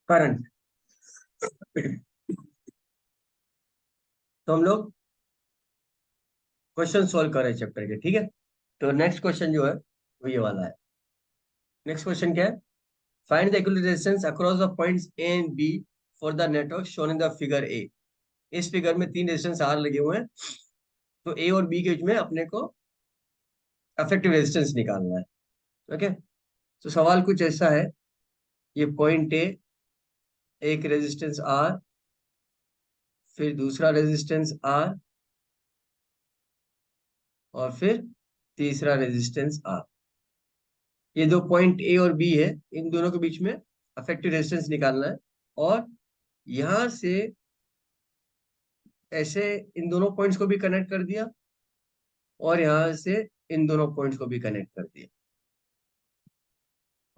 Current. तो हम लोग क्वेश्चन सॉल्व कर रहे हैं चैप्टर के, ठीक है। तो नेक्स्ट क्वेश्चन जो है वो ये वाला है। नेक्स्ट क्वेश्चन क्या है? Find the equilibrium resistance across the points A and B for the network shown in the figure A. इस फिगर में तीन रेजिस्टेंस आर लगे हुए हैं, तो ए और बी के बीच में अपने को अफेक्टिव रेजिस्टेंस निकालना है। ओके, तो सवाल कुछ ऐसा है। ये पॉइंट ए, एक रेजिस्टेंस आर, फिर दूसरा रेजिस्टेंस आर, और फिर तीसरा रेजिस्टेंस आर। ये दो पॉइंट ए और बी है, इन दोनों के बीच में अफेक्टिव रेजिस्टेंस निकालना है। और यहां से ऐसे इन दोनों पॉइंट्स को भी कनेक्ट कर दिया, और यहां से इन दोनों पॉइंट्स को भी कनेक्ट कर दिया।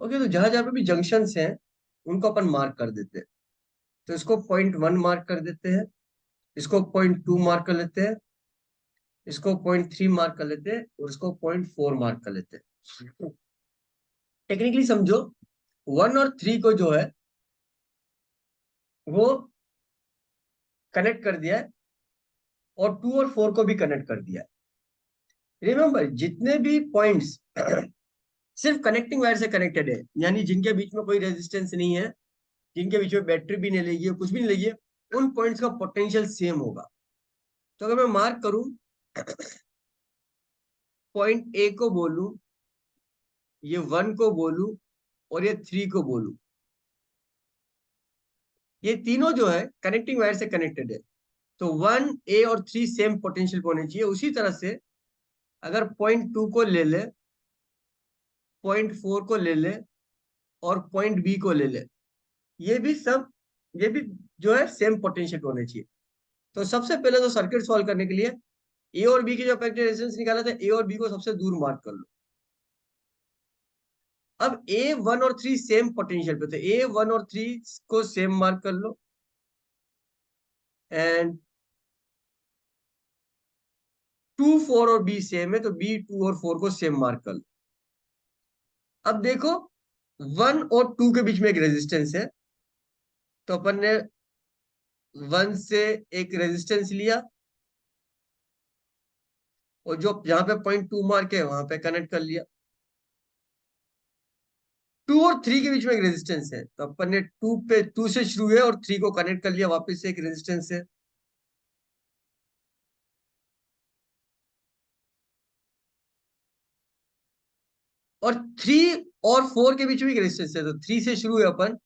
ओके, तो जहां जहां पे भी जंक्शंस हैं उनको अपन मार्क कर देते हैं। तो इसको पॉइंट वन मार्क कर देते हैं, इसको पॉइंट टू मार्क कर लेते हैं, इसको पॉइंट थ्री मार्क कर लेते हैं, और इसको पॉइंट फोर मार्क कर लेते हैं। टेक्निकली समझो, वन और थ्री को जो है वो कनेक्ट कर दिया है, और टू और फोर को भी कनेक्ट कर दिया है। रिमेंबर, जितने भी पॉइंट्स सिर्फ कनेक्टिंग वायर से कनेक्टेड है, यानी जिनके बीच में कोई रेजिस्टेंस नहीं है, जिनके बीच में बैटरी भी नहीं लगी है, कुछ भी नहीं लगी है, उन पॉइंट्स का पोटेंशियल सेम होगा। तो अगर मैं मार्क करूं, पॉइंट ए को बोलूं, ये वन को बोलूं, और ये थ्री को बोलूं, ये तीनों जो है कनेक्टिंग वायर से कनेक्टेड है। तो वन, ए और थ्री सेम पोटेंशियल होने चाहिए। उसी तरह से अगर पॉइंट टू को ले ले, पॉइंट फोर को ले ले, और पॉइंट बी को ले ले, ये भी सब, ये भी जो है सेम पोटेंशियल होने चाहिए। तो सबसे पहले तो सर्किट सॉल्व करने के लिए ए और बी की जो इफेक्टिव रेजिस्टेंस निकाला था, ए और बी को सबसे दूर मार्क कर लो। अब ए वन और थ्री सेम पोटेंशियल पे, तो ए वन और थ्री को सेम मार्क कर लो, एंड टू फोर और बी सेम है, तो बी टू और फोर को सेम मार्क कर लो। अब देखो, वन और टू के बीच में एक रेजिस्टेंस है, तो अपन ने वन से एक रेजिस्टेंस लिया, और जो जहां पे पॉइंट टू मार्क है वहां पे कनेक्ट कर लिया। टू और थ्री के बीच में एक रेजिस्टेंस है, तो अपन ने टू से शुरू है और थ्री को कनेक्ट कर लिया, वापस से एक रेजिस्टेंस है। और थ्री और फोर के बीच में एक रेजिस्टेंस है, तो थ्री से शुरू है अपन,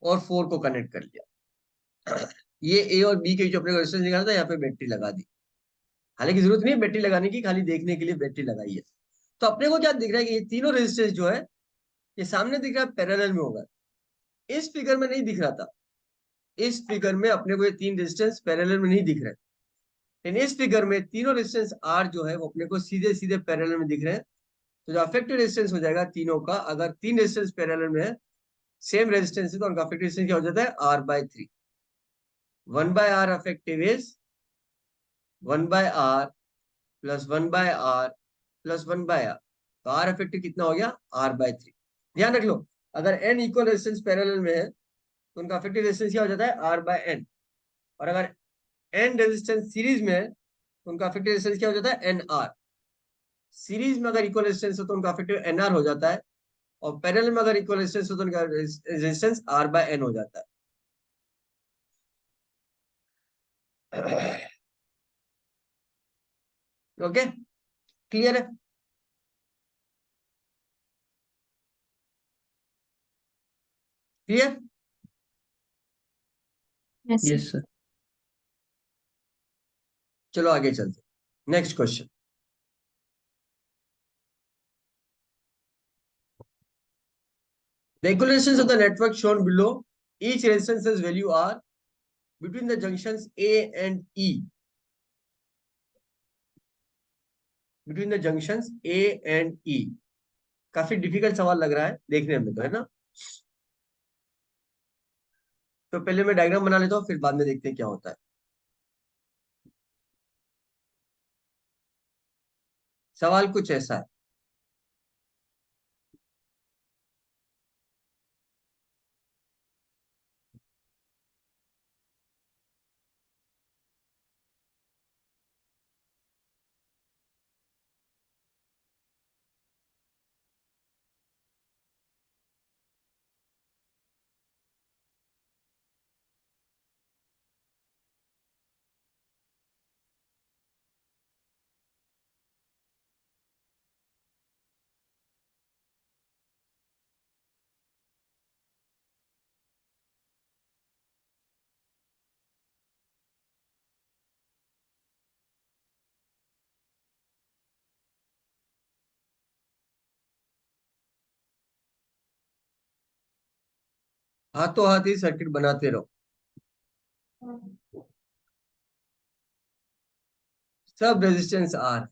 और फोर को कनेक्ट कर लिया। ये ए और बी के बीच अपने को रेजिस्टेंस निकालना था, यहाँ पे बैटरी लगा दी। हालांकि जरूरत नहीं है बैटरी लगाने की, खाली देखने के लिए बैटरी लगाई है। तो अपने को क्या दिख रहा है कि ये तीनों रेजिस्टेंस जो है, ये सामने दिख रहा है पैरेलल में होगा। इस फिगर में नहीं दिख रहा था। इस फिगर में अपने को ये तीन रेजिस्टेंस पैरेलल में नहीं दिख रहे, लेकिन इस फिगर में तीनों रेजिस्टेंस आर जो है वो अपने को सीधे सीधे पैरेलल में दिख रहे हैं। तो जो अफेक्टिव रेजिस्टेंस हो जाएगा तीनों का, अगर तीन रेजिस्टेंस पैरेलल में है, सेम रेजिस्टेंस है, तो उनका अफेक्टिव रेजिस्टेंस क्या हो जाता है? R by three. One by R effective is one by R plus one by R plus one by R. तो आर इफेक्टिव कितना हो गया? R by three. ध्यान रख लो, अगर एन इक्वल रेजिस्टेंस पैरेलल में है तो उनका इफेक्टिव रेजिस्टेंस क्या हो जाता है? R by N. और अगर एन रेजिस्टेंस सीरीज में है तो उनका इफेक्टिव रेजिस्टेंस क्या हो जाता है? N R. सीरीज में अगर इक्वल रेजिस्टेंस हो तो उनका इफेक्टिव एन आर हो जाता है, और पैरेलल में अगर इक्वल रेजिस्टेंस हो तो उनका रेजिस्टेंस आर बाय एन हो जाता है। ओके, क्लियर है? Clear? Yes sir. Yes sir. चलो आगे चलते, next question. The equilibrations of the network shown below, each resistance's value are between the junctions A and E. Between the junctions A and E. काफी difficult सवाल लग रहा है देखने में, तो है ना। तो पहले मैं डायग्राम बना लेता हूँ, फिर बाद में देखते हैं क्या होता है। सवाल कुछ ऐसा है। हाथों हाथ ही सर्किट बनाते रहो, सब रेजिस्टेंस आर,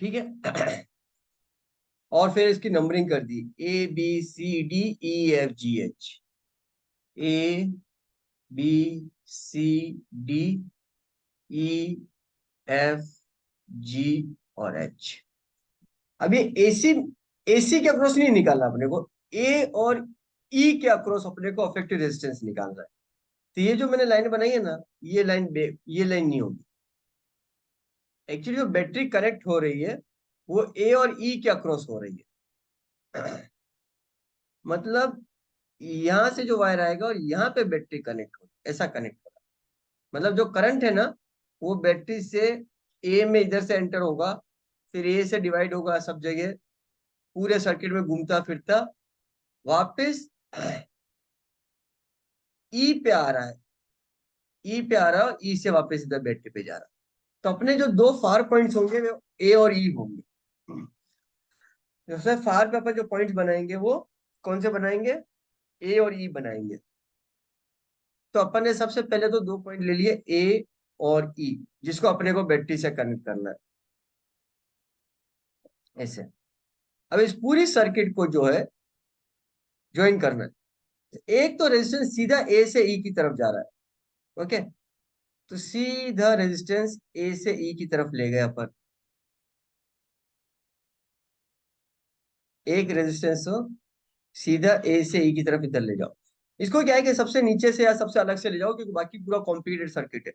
ठीक है। और फिर इसकी नंबरिंग कर दी, ABCDEFGH, ABCDEFG और H। अब ये एसी, एसी के अक्रॉस नहीं निकालना अपने को, ए और ई के अक्रॉस अपने को अफेक्टिव रेजिस्टेंस निकालना है। तो ये जो मैंने लाइन बनाई है ना, ये लाइन नहीं होगी। एक्चुअली जो बैटरी कनेक्ट हो रही है वो ए और ई के अक्रॉस हो रही है। मतलब यहां से जो वायर आएगा और यहाँ पे बैटरी कनेक्ट होगी, ऐसा कनेक्ट होगा। मतलब जो करंट है ना, वो बैटरी से ए में इधर से एंटर होगा, फिर ए से डिवाइड होगा सब जगह, पूरे सर्किट में घूमता फिरता वापस ई पे आ रहा है, ई पे आ रहा है, ई से वापस इधर बैटरी पे जा रहा है। तो अपने जो दो फार पॉइंट्स होंगे वो ए और ई होंगे। जैसे फार पे अपन जो पॉइंट्स बनाएंगे वो कौन से बनाएंगे, ए और ई बनाएंगे। तो अपन ने सबसे पहले तो दो पॉइंट ले लिए ए और ई, जिसको अपने को बैटरी से कनेक्ट करना है ऐसे। अब इस पूरी सर्किट को जो है ज्वाइन करना है। एक तो रेजिस्टेंस सीधा ए से ई की तरफ जा रहा है, ओके। तो सीधा रेजिस्टेंस ए से ई की तरफ ले गए अपन, एक रेजिस्टेंस हो सीधा ए से ई की तरफ इधर ले जाओ। इसको क्या है कि सबसे नीचे से या सबसे अलग से ले जाओ, क्योंकि बाकी पूरा कॉम्प्लीटेड सर्किट है।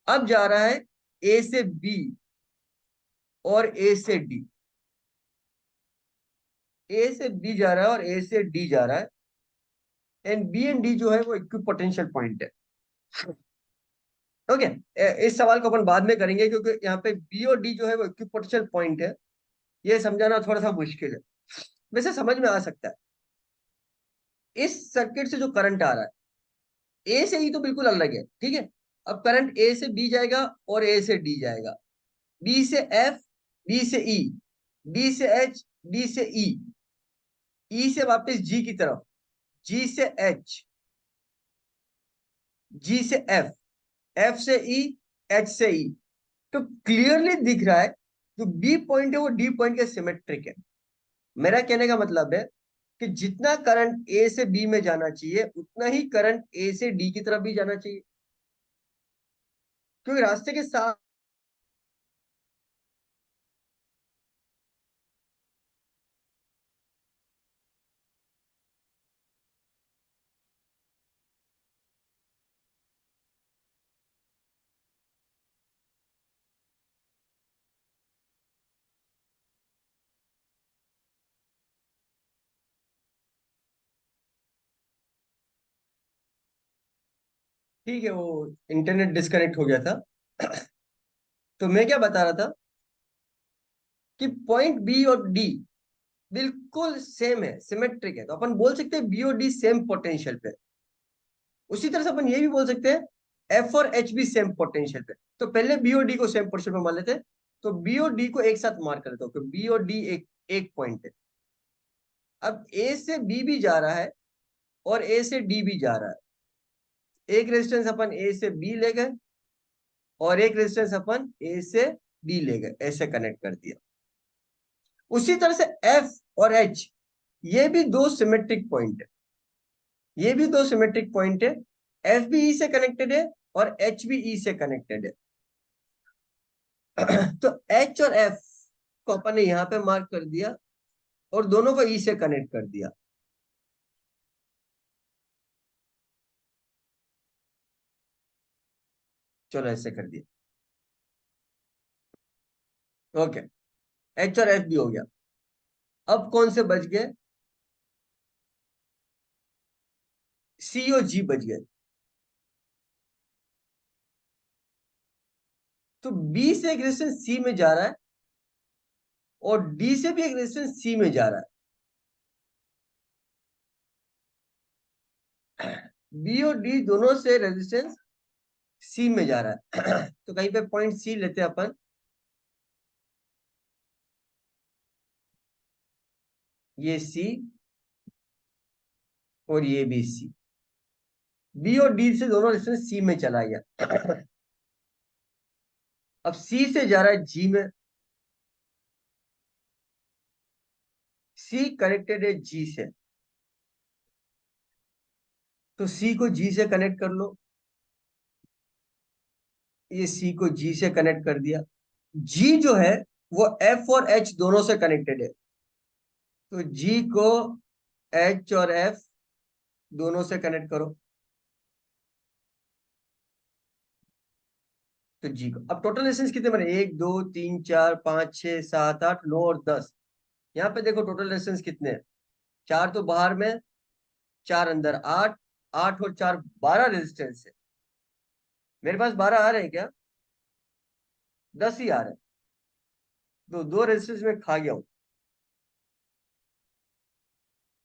अब जा रहा है ए से बी और ए से डी, ए से बी जा रहा है और ए से डी जा रहा है। एंड बी एंड डी जो है वो इक्विपोटेंशियल पॉइंट है, ओके। इस सवाल को अपन बाद में करेंगे, क्योंकि यहाँ पे बी और डी जो है वो इक्विपोटेंशियल पॉइंट है। ये समझाना थोड़ा सा मुश्किल है, वैसे समझ में आ सकता है। इस सर्किट से जो करंट आ रहा है ए से ई तो बिल्कुल अलग है, ठीक है। अब करंट ए से बी जाएगा और ए से डी जाएगा, बी से एफ, बी से ई, डी से एच, डी से ई, ई से वापस जी की तरफ, जी से एच, जी से एफ, एफ से ई, एच से ई। तो क्लियरली दिख रहा है जो बी पॉइंट है वो डी पॉइंट के सिमेट्रिक है। मेरा कहने का मतलब है कि जितना करंट ए से बी में जाना चाहिए उतना ही करंट ए से डी की तरफ भी जाना चाहिए, क्योंकि रास्ते के साथ। ठीक है, वो इंटरनेट डिस्कनेक्ट हो गया था। तो मैं क्या बता रहा था कि पॉइंट बी और डी बिल्कुल सेम है, सिमेट्रिक है। तो अपन बोल सकते हैं बी और डी सेम पोटेंशियल पे। उसी तरह से अपन ये भी बोल सकते हैं एफ और एच भी सेम पोटेंशियल पे। तो पहले बी और डी को सेम पोटेंशियल पे मान लेते हैं। तो बी और डी को एक साथ मार्क कर लेते हो, बी और डी एक एक पॉइंट है। अब ए से बी भी जा रहा है और ए से डी भी जा रहा है। एक रेजिस्टेंस अपन ए से बी ले गए और एक रेजिस्टेंस अपन ए से डी ले गए, ऐसे कनेक्ट कर दिया। उसी तरह से एफ और एच, ये भी दो सिमेट्रिक पॉइंट है, ये भी दो सिमेट्रिक पॉइंट है। एफ भी ई से कनेक्टेड है और एच भी ई से कनेक्टेड है। तो एच और एफ को अपन ने यहां पे मार्क कर दिया और दोनों को ई से कनेक्ट कर दिया। चलो ऐसे कर दिया, ओके। एच और एफ भी हो गया। अब कौन से बच गए, सी और जी बच गए। तो बी से एक रेजिस्टेंस सी में जा रहा है और डी से भी एक रेजिस्टेंस सी में जा रहा है। बी और डी दोनों से रेजिस्टेंस सी में जा रहा है। तो कहीं पे पॉइंट सी लेते हैं अपन, ये सी और ये भी सी। बी और डी से दोनों रेजिस्टेंस सी में चला गया। अब सी से जा रहा है जी में। सी कनेक्टेड है जी से, तो सी को जी से कनेक्ट कर लो। ये सी को जी से कनेक्ट कर दिया। जी जो है वो एफ और एच दोनों से कनेक्टेड है, तो जी को एच और एफ दोनों से कनेक्ट करो। तो जी को अब टोटल रेजिस्टेंस कितने बने, 1 2 3 4 5 6 7 8 9 और 10। यहाँ पे देखो टोटल रेजिस्टेंस कितने हैं, 4 तो बाहर में, 4 अंदर, 8। 8 और 4 12 रेजिस्टेंस है। मेरे पास 12 आ रहे हैं क्या, 10 ही आ रहे हैं। तो दो रेजिस्टेंस में खा गया हूँ।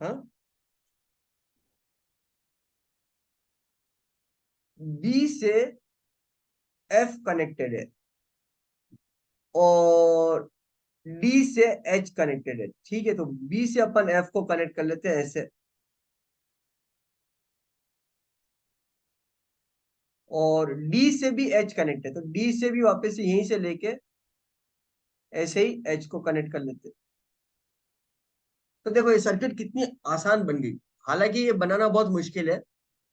हाँ, बी से एफ कनेक्टेड है और डी से एच कनेक्टेड है। ठीक है, तो बी से अपन एफ को कनेक्ट कर लेते हैं ऐसे, और डी से भी एच कनेक्ट है, तो डी से भी वापस से यहीं से लेके ऐसे ही एच को कनेक्ट कर लेते हैं। तो देखो ये सर्किट कितनी आसान बन गई। हालांकि ये बनाना बहुत मुश्किल है,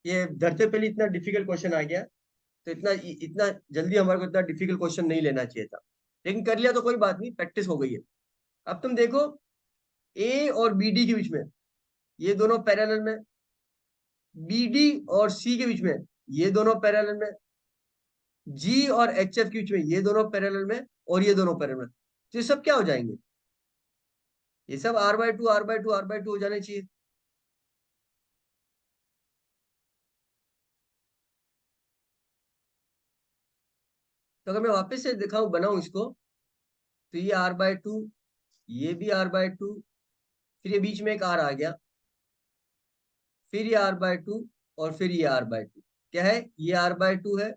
ये धरते पहले इतना डिफिकल्ट क्वेश्चन आ गया, तो इतना इतना जल्दी हमारे को इतना डिफिकल्ट क्वेश्चन नहीं लेना चाहिए था, लेकिन कर लिया तो कोई बात नहीं, प्रैक्टिस हो गई है। अब तुम देखो, ए और बी डी के बीच में ये दोनों पैरेलल में, बी डी और सी के बीच में ये दोनों पैरेलल में, जी और एच एफ के बीच में ये दोनों पैरेलल में, और ये दोनों पैरेलल में, तो ये सब क्या हो जाएंगे, ये सब R/2 R/2 R/2 हो जाने चाहिए। तो अगर मैं वापस से दिखाऊं, बनाऊं इसको, तो ये R/2, ये भी R/2, फिर ये बीच में एक R आ गया, फिर ये R/2, और फिर ये R/2। क्या है, ये R/2 है,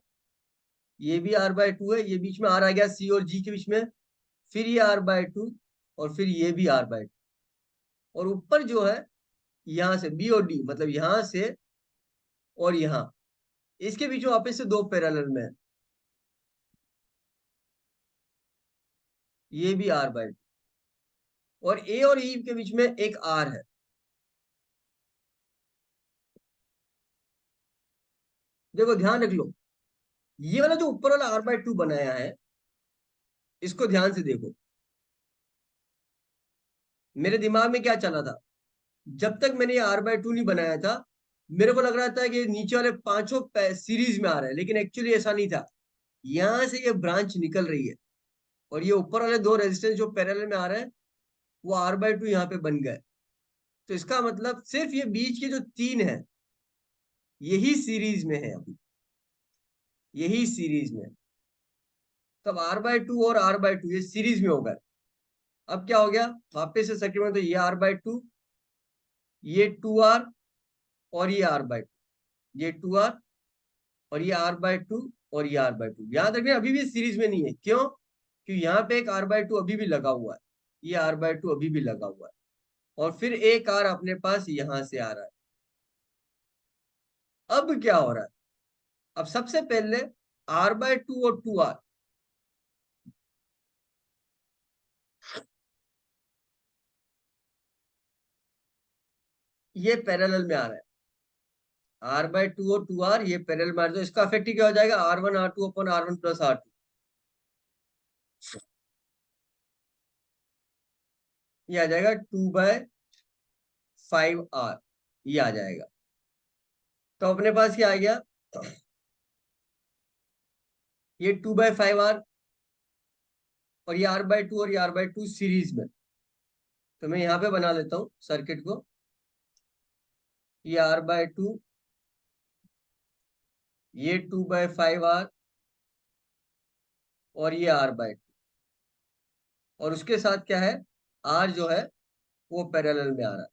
ये भी R/2 है, ये बीच में R आ गया सी और जी के बीच में, फिर ये R/2, और फिर ये भी R/2। और ऊपर जो है, यहां से बी और डी, मतलब यहां से और यहां, इसके बीच में वापस से दो पैरेलल में है, ये भी R/2, और ए और ई के बीच में एक आर है। देखो ध्यान रख लो, ये वाला जो ऊपर वाला R/2 बनाया है, इसको ध्यान से देखो। मेरे दिमाग में क्या चला था, जब तक मैंने ये R/2 नहीं बनाया था, मेरे को लग रहा था कि नीचे वाले पांचों सीरीज में आ रहे हैं, लेकिन एक्चुअली ऐसा नहीं था। यहां से ये ब्रांच निकल रही है, और ये ऊपर वाले दो रेजिस्टेंस जो पैरेलल में आ रहे हैं, वो R/2 यहाँ पे बन गए। तो इसका मतलब सिर्फ ये बीच के जो तीन है, यही सीरीज में है अभी, यही सीरीज में। तब R/2 और R/2 ये सीरीज में हो गए। अब क्या हो गया, वापस से सर्किट में, तो ये R/2, ये 2R, और ये R/2, ये 2R, और ये R/2, और ये R/2। याद रखना अभी भी सीरीज में नहीं है, क्यों, क्योंकि यहाँ पे एक R/2 अभी भी लगा हुआ है, ये R/2 अभी भी लगा हुआ है, और फिर एक R अपने पास यहां से आ रहा है। अब क्या हो रहा है, अब सबसे पहले R/2 और 2R, ये पैरेलल में आ रहा है। R/2 और 2R ये पैरेलल में आ रहा है, तो इसका इफेक्ट क्या हो जाएगा, R1 R2 अपन R1 प्लस R2, ये आ जाएगा 2/5R, ये आ जाएगा। तो अपने पास क्या आ गया, ये 2/5R, और ये R/2 और ये R/2 सीरीज में। तो मैं यहाँ पे बना लेता हूँ सर्किट को, ये R/2, ये 2/5R, और ये R/2, और उसके साथ क्या है, R जो है वो पैरेलल में आ रहा है,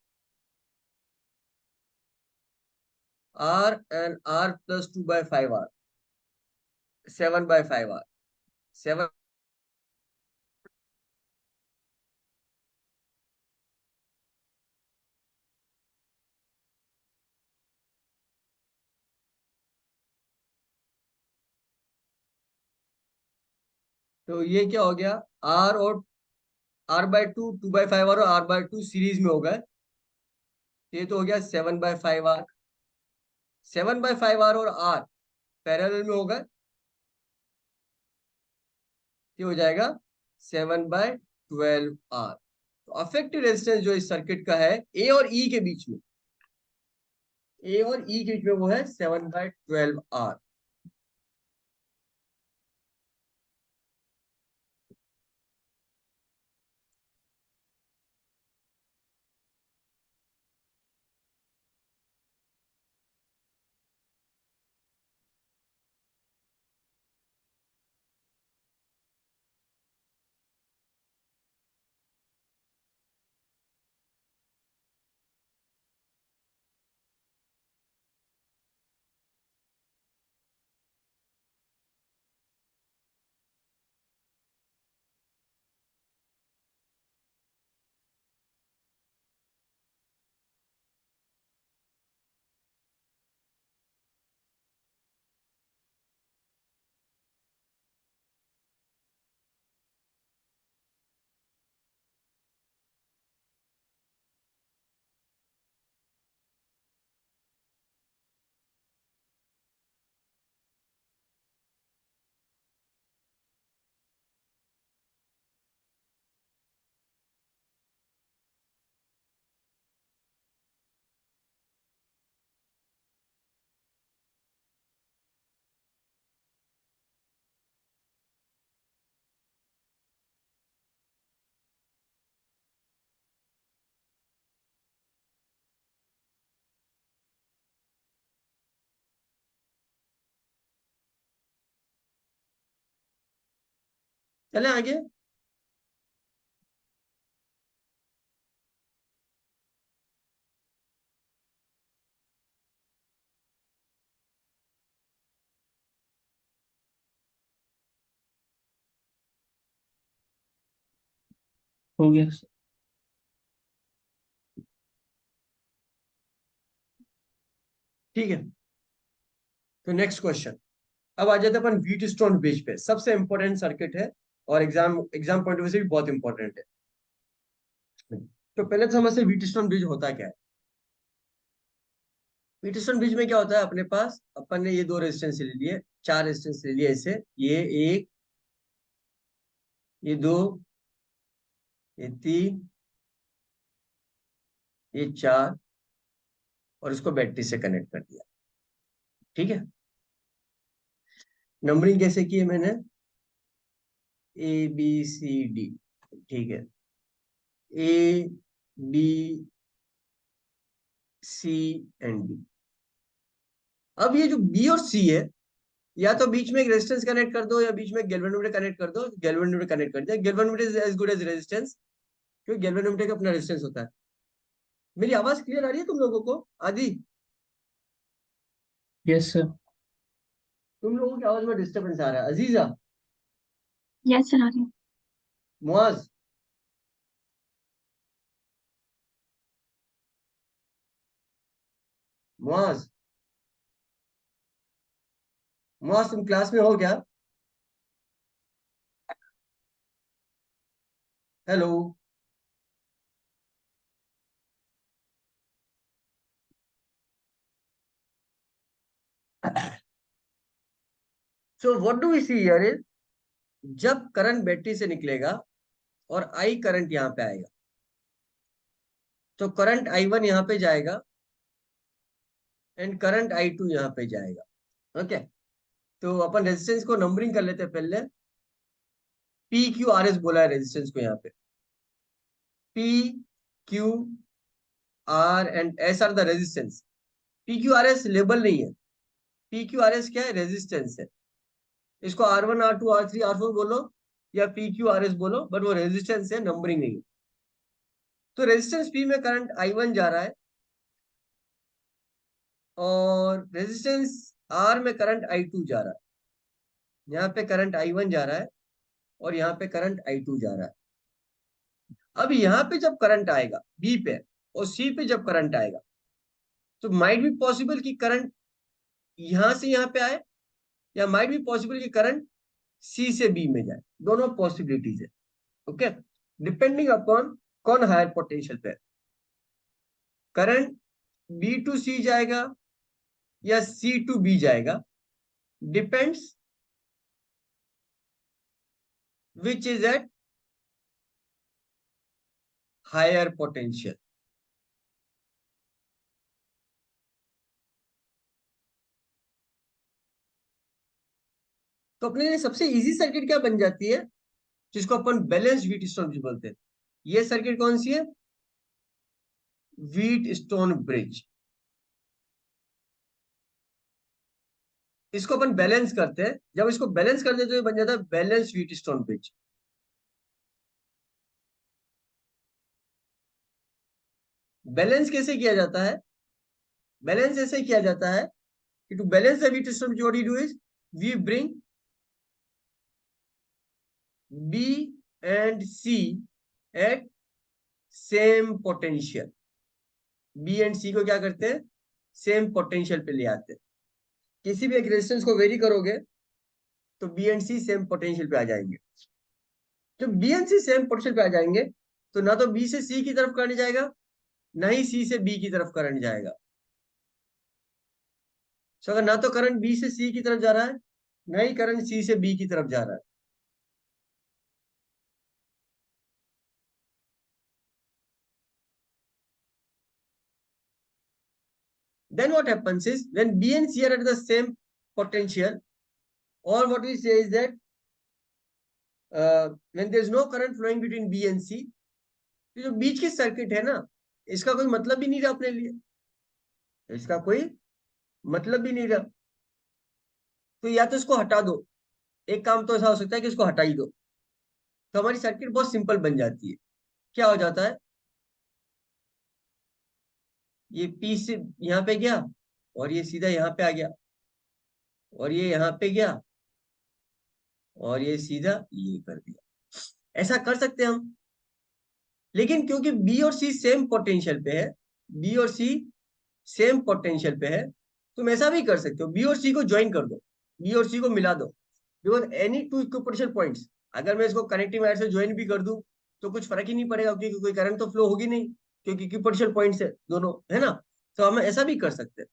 R प्लस 2/5R, 7/5R, 7। तो ये क्या हो गया, आर और R/2, 2/5 और R/2 सीरीज में हो गए। ये तो हो गया 7/5R। 7/5R और R पैरेलल में हो गए, ये हो जाएगा 7/12R। तो अफेक्टिव रेजिस्टेंस जो इस सर्किट का है ए और ई के बीच में, ए और ई के बीच में, वो है 7/12R। चले आगे। हो गया। ठीक है, तो नेक्स्ट क्वेश्चन। अब आ जाते हैं अपन व्हीट स्टोन ब्रिज पे, सबसे इंपॉर्टेंट सर्किट है और exam exam point of view से भी बहुत इंपॉर्टेंट है। तो पहले तो समझते हैं व्हीट स्टोन ब्रिज होता क्या है। व्हीट स्टोन ब्रिज में क्या होता है, अपने पास अपन ने ये दो रेजिस्टेंस ले लिए, चार रेजिस्टेंस ले लिए ऐसे, ये एक, ये दो, ये तीन, ये चार, और इसको बैटरी से कनेक्ट कर दिया। ठीक है, नंबरिंग कैसे की है मैंने, ABCD। ठीक है, ABCD। अब ये जो बी और सी है, या तो बीच में एक रेजिस्टेंस कनेक्ट कर दो या बीच में गैल्वेनोमीटर कनेक्ट कर दो। गैल्वेनोमीटर कनेक्ट कर दिया, galvanometer is as good as resistance, क्योंकि गैल्वेनोमीटर का अपना रेजिस्टेंस होता है। मेरी आवाज क्लियर आ रही है तुम लोगों को आदि? Yes sir. तुम लोगों की आवाज में डिस्टर्बेंस आ रहा है। अजीजा, यस सर, आ रही हूँ। मुआज, मुआज, मुआज, तुम क्लास में हो क्या? Hello. So what do we see here is, जब करंट बैटरी से निकलेगा और आई करंट यहां पे आएगा, तो करंट I1 यहां पे जाएगा एंड करंट I2 यहां पे जाएगा। ओके, तो अपन रेजिस्टेंस को नंबरिंग कर लेते हैं पहले। PQRS बोला है रेजिस्टेंस को यहाँ पे, PQR and S are the resistance. PQRS label नहीं है, PQRS क्या है, रेजिस्टेंस है। इसको R1, R2, R3, R4 बोलो या PQRS बोलो, बट वो रेजिस्टेंस है, नंबरिंग नहीं है। तो रेजिस्टेंस P में करंट I1 जा रहा है और रेजिस्टेंस R में करंट I2 जा रहा है। यहाँ पे करंट I1 जा रहा है और यहाँ पे करंट I2 जा रहा है। अब यहाँ पे जब करंट आएगा बी पे और सी पे जब करंट आएगा, तो माइट बी पॉसिबल कि करंट यहां से यहाँ पे आए, या माइट बी पॉसिबल कि करंट सी से बी में जाए। दोनों पॉसिबिलिटीज है। ओके, डिपेंडिंग अपॉन कौन हायर पोटेंशियल पे है, करंट बी टू सी जाएगा या सी टू बी जाएगा, depends which is at higher potential. तो अपने लिए सबसे इजी सर्किट क्या बन जाती है, जिसको अपन बैलेंस व्हीट स्टोन ब्रिज बोलते हैं। ये सर्किट कौन सी है, व्हीट स्टोन ब्रिज। इसको अपन बैलेंस करते हैं, जब इसको बैलेंस कर देते तो ये बन जाता है balance wheat stone bridge. Balance कैसे किया जाता है, बैलेंस ऐसे किया जाता है कि to balance the Wheatstone what you do is we bring B and C at same potential. B and C को क्या करते हैं, सेम पोटेंशियल पे ले आते हैं। किसी भी एक रेजिस्टेंस को वेरी करोगे तो B and C same potential पे आ जाएंगे। जब B and C same potential पे आ जाएंगे तो ना तो बी से सी की तरफ करंट जाएगा, ना ही सी से बी की तरफ करंट जाएगा। तो अगर ना तो करंट बी से सी की तरफ जा रहा है, ना ही करंट सी से बी की तरफ जा रहा है, then what happens is when B and C are at the same potential, or what we say is that when there is no current flowing between B and C, तो जो बीच की circuit है ना, इसका कोई मतलब ही नहीं रहा अपने लिए, इसका कोई मतलब भी नहीं रहा। तो या तो इसको हटा दो, एक काम तो ऐसा हो सकता है कि इसको हटा ही दो, तो हमारी सर्किट बहुत सिंपल बन जाती है। क्या हो जाता है, ये पी से यहाँ पे गया और ये सीधा यहाँ पे आ गया, और ये यहाँ पे गया और ये सीधा ये कर दिया। ऐसा कर सकते हैं हम, लेकिन क्योंकि बी और सी सेम पोटेंशियल पे है, बी और सी सेम पोटेंशियल पे है, तुम ऐसा भी कर सकते हो, बी और सी को ज्वाइन कर दो, बी और सी को मिला दो। Because any two equipotential points, अगर मैं इसको कनेक्टिंग वायर से ज्वाइन भी कर दूं तो कुछ फर्क ही नहीं पड़ेगा, क्योंकि कोई करंट तो फ्लो होगी नहीं, क्योंकि इक्विपोटेंशियल पॉइंट्स है दोनों, है ना। तो हम ऐसा भी कर सकते हैं,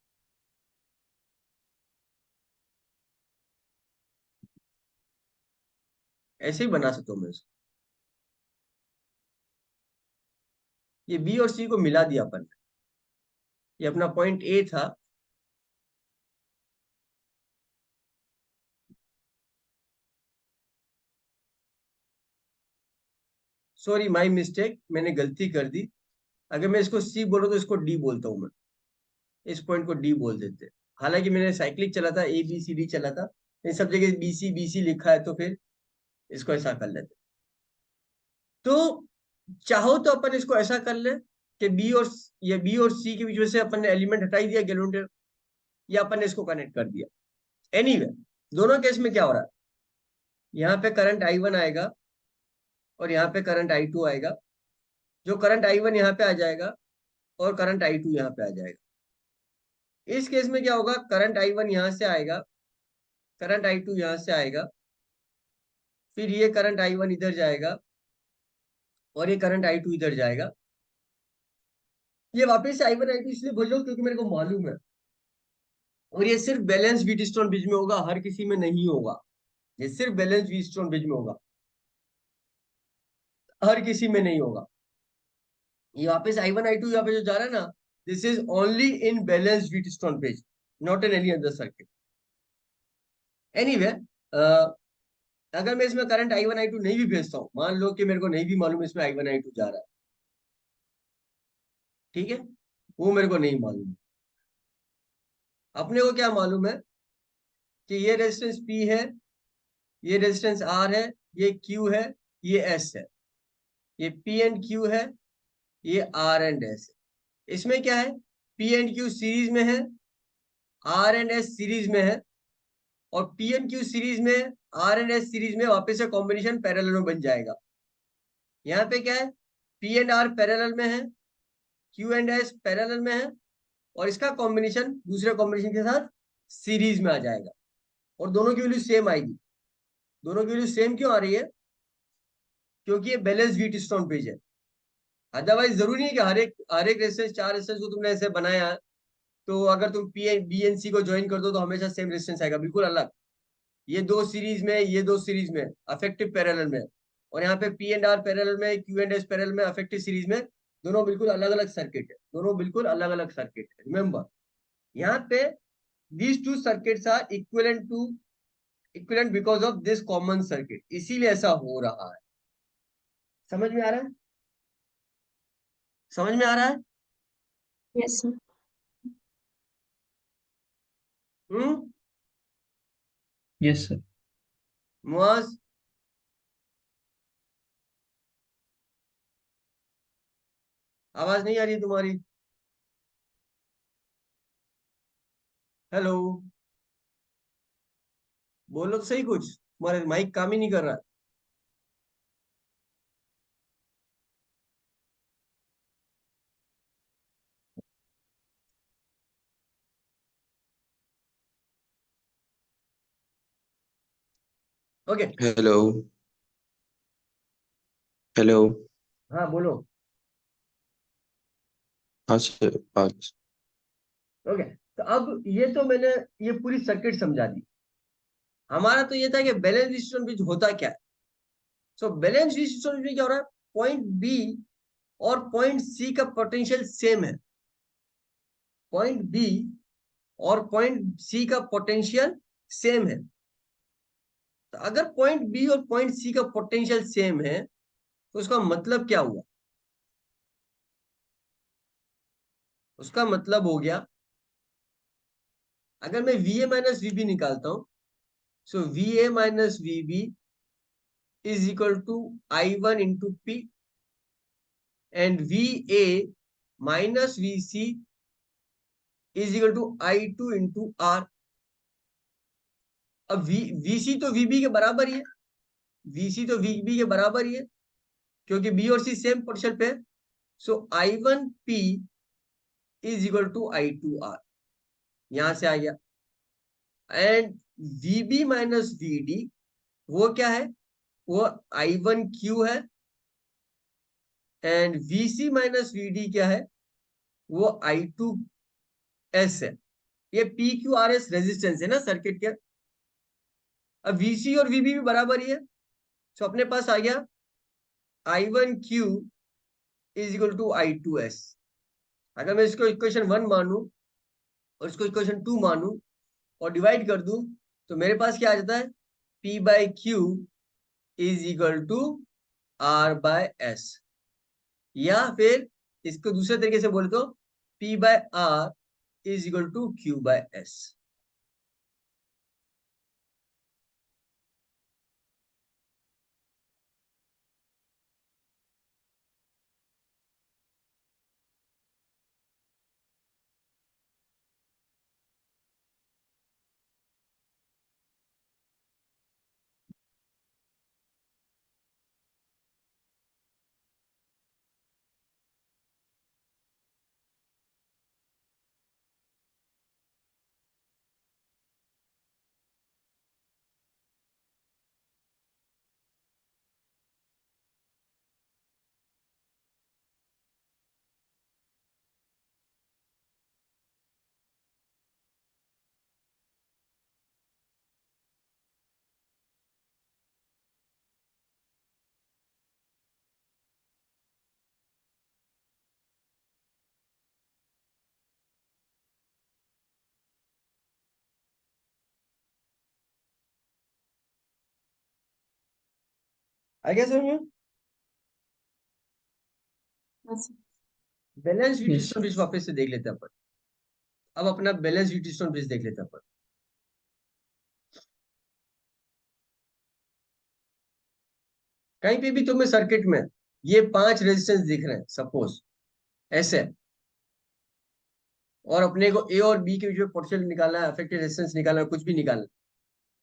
ऐसे ही बना सकता हूँ मैं इसको। ये बी और सी को मिला दिया अपन ने, ये अपना पॉइंट ए था, सॉरी माई मिस्टेक, मैंने गलती कर दी। अगर मैं इसको सी बोलूँ तो इसको डी बोलता हूँ मैं, इस पॉइंट को डी बोल देते हैं। हालांकि मैंने साइक्लिक चला था, ए बी सी डी चला था, इन सब जगह बी सी लिखा है, तो फिर इसको ऐसा कर लेते। तो चाहो तो अपन इसको ऐसा कर ले कि बी और ये बी और सी के बीच में से अपन ने एलिमेंट हटा ही दिया गैलोमीटर, या अपन ने इसको कनेक्ट कर दिया। एनीवे दोनों केस में क्या हो रहा है, यहाँ पे करंट आई वन आएगा और यहाँ पे करंट आई टू आएगा। जो करंट आई वन यहाँ पे आ जाएगा और करंट आई टू यहाँ पे आ जाएगा। इस केस में क्या होगा, करंट आई वन यहाँ से आएगा, करंट आई टू यहाँ से आएगा, फिर ये करंट आई वन इधर जाएगा और ये करंट आई टू इधर जाएगा। ये वापस से आई वन आई टू इसलिए बोल रहा हूँ क्योंकि मेरे को मालूम है, और ये सिर्फ बैलेंस व्हीटस्टोन ब्रिज में होगा, हर किसी में नहीं होगा। ये सिर्फ बैलेंस व्हीटस्टोन ब्रिज में होगा, हर किसी में नहीं होगा। ये वापस आई वन आई टू यहाँ पे जो जा रहा है ना, this is only in balance Wheatstone bridge, not in any other circuit. Anyway अगर मैं इसमें current I one I two नहीं भी भेजता हूँ, मान लो कि मेरे को नहीं भी मालूम इसमें आई वन आई टू जा रहा है, ठीक है, वो मेरे को नहीं मालूम। अपने को क्या मालूम है कि ये रेजिस्टेंस P है, ये रेजिस्टेंस R है, ये Q है, ये S है, ये P एंड Q है, ये R एंड S है। इसमें क्या है, P एंड Q सीरीज में है, R एंड S सीरीज में है, और P एंड Q सीरीज में, R एंड S सीरीज में वापस से कॉम्बिनेशन पैरेलल में बन जाएगा। यहाँ पे क्या है, P एंड R पैरेलल में है, Q एंड S पैरेलल में है, और इसका कॉम्बिनेशन दूसरे कॉम्बिनेशन के साथ सीरीज में आ जाएगा, और दोनों की वैल्यू सेम आएगी। दोनों की वैल्यू सेम क्यों आ रही है, क्योंकि ये बैलेंस व्हीटस्टोन ब्रिज है। अदरवाइज जरूरी नहीं है कि हर एक रेजिस्टेंस, 4 रेजिस्टेंस को तुमने ऐसे बनाया तो अगर तुम पी बी एन सी को ज्वाइन कर दो तो हमेशा सेम रेजिस्टेंस आएगा, बिल्कुल अलग। ये दो सीरीज में, ये दो सीरीज में अफेक्टिव पैरेलल में, और यहाँ पे पी एंड आर पैरेलल में, क्यू एंड एस पैरेलल में, अफेक्टिव सीरीज में, दोनों बिल्कुल अलग अलग सर्किट है, दोनों बिल्कुल अलग अलग सर्किट है। रिमेंबर, यहाँ पे these two circuits are equivalent because of this common circuit, इसीलिए ऐसा हो रहा है। समझ में आ रहा है? समझ में आ रहा है? Yes sir. Hmm. Yes sir. Muaz, आवाज नहीं आ रही तुम्हारी? हेलो, बोलो तो सही कुछ, तुम्हारे माइक काम ही नहीं कर रहा। ओके। Hello hello. हाँ बोलो। हाँ सर, आज ओके, तो अब ये तो मैंने ये पूरी सर्किट समझा दी। हमारा तो ये था कि बैलेंस डिस्ट्रीब्यूशन ब्रिज होता क्या है। सो बैलेंस डिस्ट्रीब्यूशन ब्रिज क्या हो रहा है, पॉइंट बी और पॉइंट सी का पोटेंशियल सेम है। पॉइंट बी और पॉइंट सी का पोटेंशियल सेम है। तो अगर पॉइंट बी और पॉइंट सी का पोटेंशियल सेम है तो उसका मतलब क्या हुआ? उसका मतलब हो गया, अगर मैं V A minus V B निकालता हूं, so V A minus V B is equal to I one into P, and V A minus V C is equal to I two into R. अब VC तो VB के बराबर ही है, VC तो VB के बराबर ही है, क्योंकि बी और सी सेम पोटेंशियल पे है। So I one P is equal to I two R, यहां से आ गया। एंड वीबी माइनस वीडी वो क्या है, वो आई वन क्यू है। एंड वीसी माइनस वीडी क्या है, वो आई टू एस है। ये P Q R S resistance है ना सर्किट के। अब वीसी और वीबी भी बराबर ही है, तो अपने पास आ गया I one Q is equal to I two S. अगर मैं इसको इक्वेशन 1 मानूं और इसको इक्वेशन 2 मानूं और डिवाइड कर दूं तो मेरे पास क्या आ जाता है, P by Q is equal to R by S. या फिर इसको दूसरे तरीके से बोले तो P by R is equal to Q by S. आ गया समझ में? Yes balance yes Wheatstone bridge वापस से देख लेते हैं अपन। अब अपना बैलेंस यूटिस्टोन ब्रिज देख लेते हैं अपन। कहीं पे भी तुम्हें सर्किट में ये 5 रेजिस्टेंस दिख रहे हैं सपोज ऐसे, और अपने को ए और बी के बीच में पोटेंशियल निकालना है, अफेक्टेड रेजिस्टेंस निकालना है, कुछ भी निकालना है।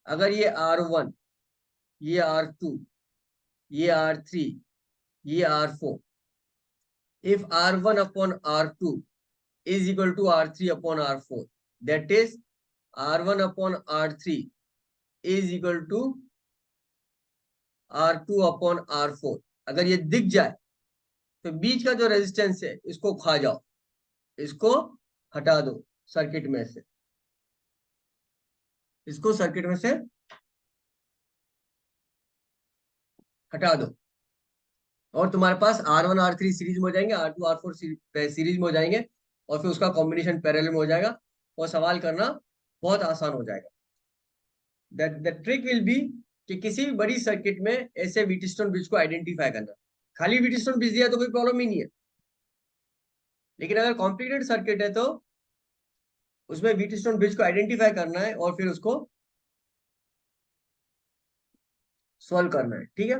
अगर ये R1, ये R2, ये R3, ये R4, if R1 upon R2 is equal to R3 upon R4, that is R1 upon R3 is equal to R2 upon R4, अगर ये दिख जाए तो बीच का जो रेजिस्टेंस है इसको खा जाओ, इसको हटा दो सर्किट में से, इसको सर्किट में से हटा दो, और तुम्हारे पास R1 R3 सीरीज में हो जाएंगे, R2 R4 सीरीज में हो जाएंगे, और फिर उसका कॉम्बिनेशन पैरेलल में हो जाएगा, और सवाल करना बहुत आसान हो जाएगा। द ट्रिक विल बी कि किसी भी बड़ी सर्किट में ऐसे व्हीटस्टोन ब्रिज को आइडेंटिफाई करना। खाली व्हीटस्टोन ब्रिज दिया तो कोई प्रॉब्लम ही नहीं है, लेकिन अगर कॉम्प्लिकेटेड सर्किट है तो उसमें व्हीटस्टोन ब्रिज को आइडेंटिफाई करना है और फिर उसको सॉल्व करना है, ठीक है।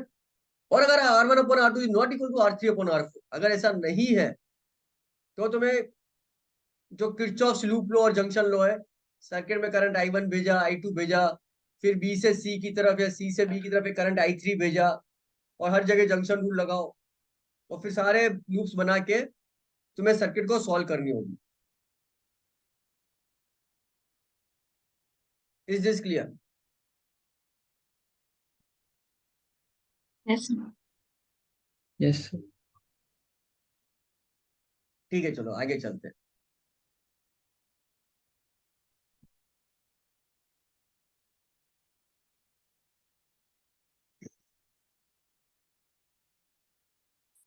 और अगर R1/R2 is not equal to R3/R4, अगर ऐसा नहीं है तो तुम्हें जो किरचॉफ्स लूप लॉ और जंक्शन लॉ है, सर्किट में करंट I1 भेजा, I2 भेजा, फिर B से C की तरफ या C से B की तरफ करंट I3 भेजा, और हर जगह जंक्शन रूल लगाओ, और फिर सारे लूप्स बना के तुम्हें सर्किट को सॉल्व करनी होगी। Is this clear? Yes, sir. Yes sir. ठीक है, चलो आगे चलते हैं।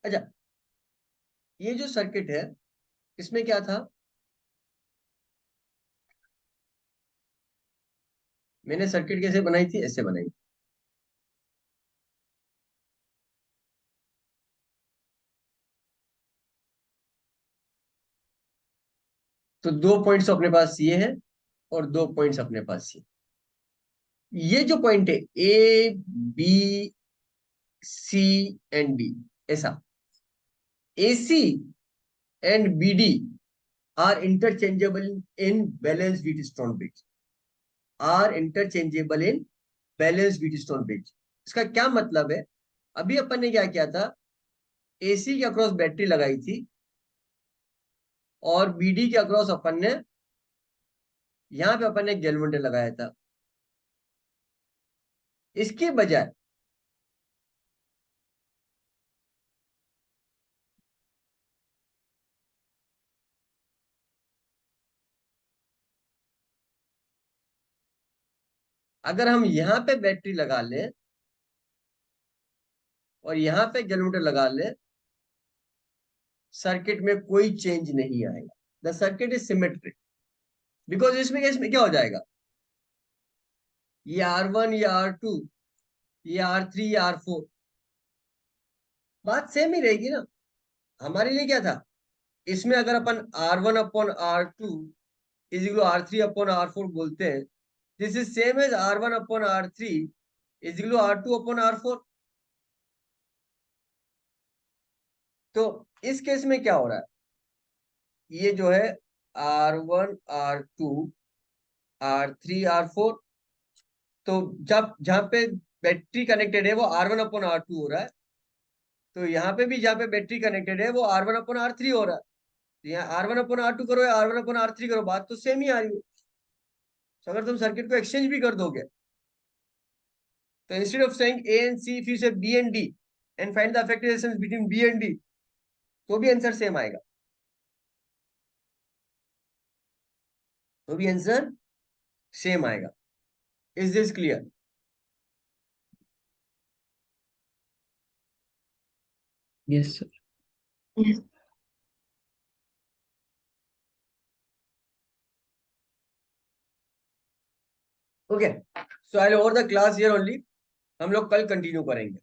अच्छा, ये जो सर्किट है इसमें क्या था, मैंने सर्किट कैसे बनाई थी, ऐसे बनाई थी। तो 2 पॉइंट्स अपने पास ये है और 2 पॉइंट्स अपने पास ये जो पॉइंट है A B C and D, ऐसा AC and BD are interchangeable in balance Wheatstone bridge, are interchangeable in balance Wheatstone bridge. इसका क्या मतलब है, अभी अपन ने क्या किया था, AC के अक्रॉस बैटरी लगाई थी और BD के अक्रॉस अपन ने, यहां पे अपन ने गैल्वेंटर लगाया था। इसके बजाय अगर हम यहां पे बैटरी लगा लें और यहां पे गैल्वेंटर लगा लें, सर्किट में कोई चेंज नहीं आएगा। The circuit is symmetric, because इसमें क्या हो जाएगा, ये R1, ये R2, ये R3, ये R4, बात सेम ही रहेगी ना। हमारे लिए क्या था, इसमें अगर अपन R1/R2 इज इक्वल R3/R4 बोलते हैं, this is same as R1/R3 is equal R2/R4। तो इस केस में क्या हो रहा है, ये जो है R1 R2 R3 R4, तो जब जहां पे बैटरी कनेक्टेड है वो R1/R2 हो रहा है, तो यहाँ पे भी जहाँ पे बैटरी कनेक्टेड है वो R1/R3 हो रहा है। तो यहाँ R1/R2 करो या R1/R3 करो, बात तो सेम ही आ रही है। तो अगर तुम सर्किट को एक्सचेंज भी कर दोगे, तो instead of saying A and C, if you say B and D and find the effective resistance between B and D, तो भी आंसर सेम आएगा, तो भी आंसर सेम आएगा। Is this clear? Yes sir. Yes. Okay, so I over the class here only, हम लोग कल continue करेंगे।